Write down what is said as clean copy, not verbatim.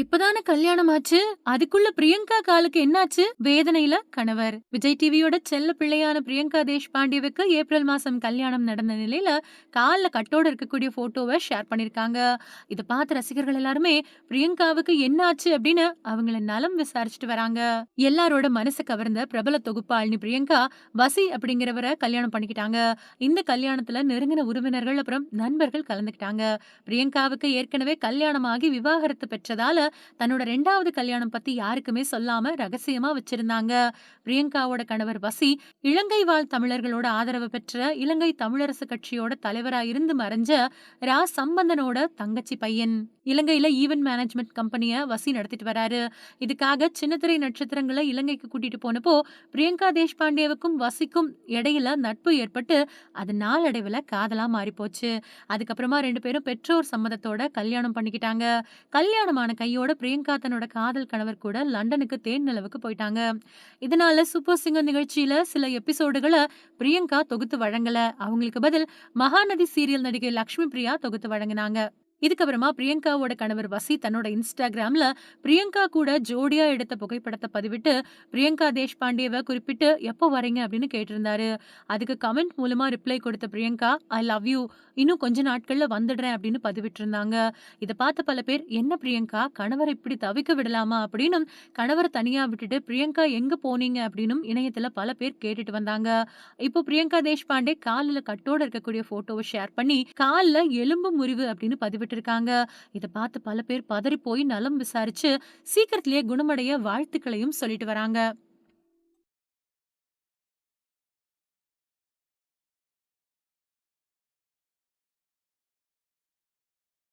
இப்பதானே கல்யாணம் ஆச்சு. அதுக்குள்ள பிரியங்கா காலுக்கு என்னாச்சு? வேதனையில கணவர். விஜய் டிவியோட செல்ல பிள்ளையான பிரியங்கா தேஷ்பாண்டேவுக்கு ஏப்ரல் மாசம் கல்யாணம் நடந்த நிலையில, கால்ல கட்டோட இருக்கக்கூடிய ஃபோட்டோவ ஷேர் பண்ணியிருக்காங்க. இத பார்த்த ரசிகர்கள் எல்லாருமே, பிரியங்காவுக்கு என்னாச்சு அப்படின்னு அவங்கள நலம் விசாரிச்சுட்டு வராங்க. எல்லாரோட மனச கவர்ந்த பிரபல தொகுப்பாளினி பிரியங்கா, வசி அப்படிங்கிறவர கல்யாணம் பண்ணிக்கிட்டாங்க. இந்த கல்யாணத்துல நெருங்கின உறவினர்கள் அப்புறம் நண்பர்கள் கலந்துக்கிட்டாங்க. பிரியங்காவுக்கு ஏற்கனவே கல்யாணமாகி விவாகரத்து பெற்றதால தன்னோட 2வது கல்யாணம் பத்தி யாருக்குமே சொல்லாம ரகசியமா வச்சிருந்தாங்க. பிரியங்காவோட கணவர் வசி இலங்கை வாழ் தமிழர்களோட ஆதரவு பெற்ற இலங்கை தமிழரசு கட்சியோட தலைவரா இருந்து மறைஞ்ச ரா சம்பந்தனோட தங்கச்சி பையன். இலங்கையில ஈவென்ட் மேனேஜ்மெண்ட் கம்பெனிய வசி நடத்திட்டு வராரு. இதுக்காக சின்னத்திரை நட்சத்திரங்களை இலங்கைக்கு கூட்டிட்டு போனப்போ பிரியங்கா தேஷ்பாண்டேவுக்கும் வசிக்கும் இடையில நட்பு ஏற்பட்டு அது நாளடைவுல காதலா மாறி போச்சு. அதுக்கப்புறமா 2 பேரும் பெற்றோர் சம்மதத்தோட கல்யாணம் பண்ணிக்கிட்டாங்க. கல்யாணமான கையோட பிரியங்கா தன்னோட காதல் கணவர் கூட லண்டனுக்கு தேன் நிலவுக்கு போயிட்டாங்க. இதனால சூப்பர் சிங்கர் நிகழ்ச்சியில சில எபிசோடுகள பிரியங்கா தொகுத்து வழங்கல. அவங்களுக்கு பதில் மகாநதி சீரியல் நடிகை லக்ஷ்மி பிரியா தொகுத்து வழங்குனாங்க. இதுக்கப்புறமா பிரியங்காவோட கணவர் வசி தன்னோட இன்ஸ்டாகிராம்ல பிரியங்கா கூட ஜோடியா எடுத்த புகைப்படத்தை பதிவிட்டு பிரியங்கா தேஷ்பாண்டேவை குறிப்பிட்டு எப்போ வரீங்க அப்படின்னு கேட்டிருந்தாரு. அதுக்கு கமெண்ட் மூலமா ரிப்ளை கொடுத்த பிரியங்கா ஐ லவ் யூ, இன்னும் கொஞ்ச நாட்கள்ல வந்துடுறேன் அப்படின்னு பதிவிட்டிருந்தாங்க. இதை பார்த்த பல பேர் என்ன பிரியங்கா கணவரை இப்படி தவிக்க விடலாமா அப்படின்னு கணவரை தனியா விட்டுட்டு பிரியங்கா எங்க போனீங்க அப்படின்னு இணையத்துல பல பேர் கேட்டுட்டு வந்தாங்க. இப்போ பிரியங்கா தேஷ்பாண்டே காலில் கட்டோட இருக்கக்கூடிய போட்டோவை ஷேர் பண்ணி கால்ல எலும்பு முறிவு அப்படின்னு பதிவிட்டிருக்காங்க. இதை பார்த்து பல பேர் பதறி போய் நலம் விசாரிச்சு சீக்கிரத்திலேயே குணமடைய வாழ்த்துக்களையும் சொல்லிட்டு வராங்க.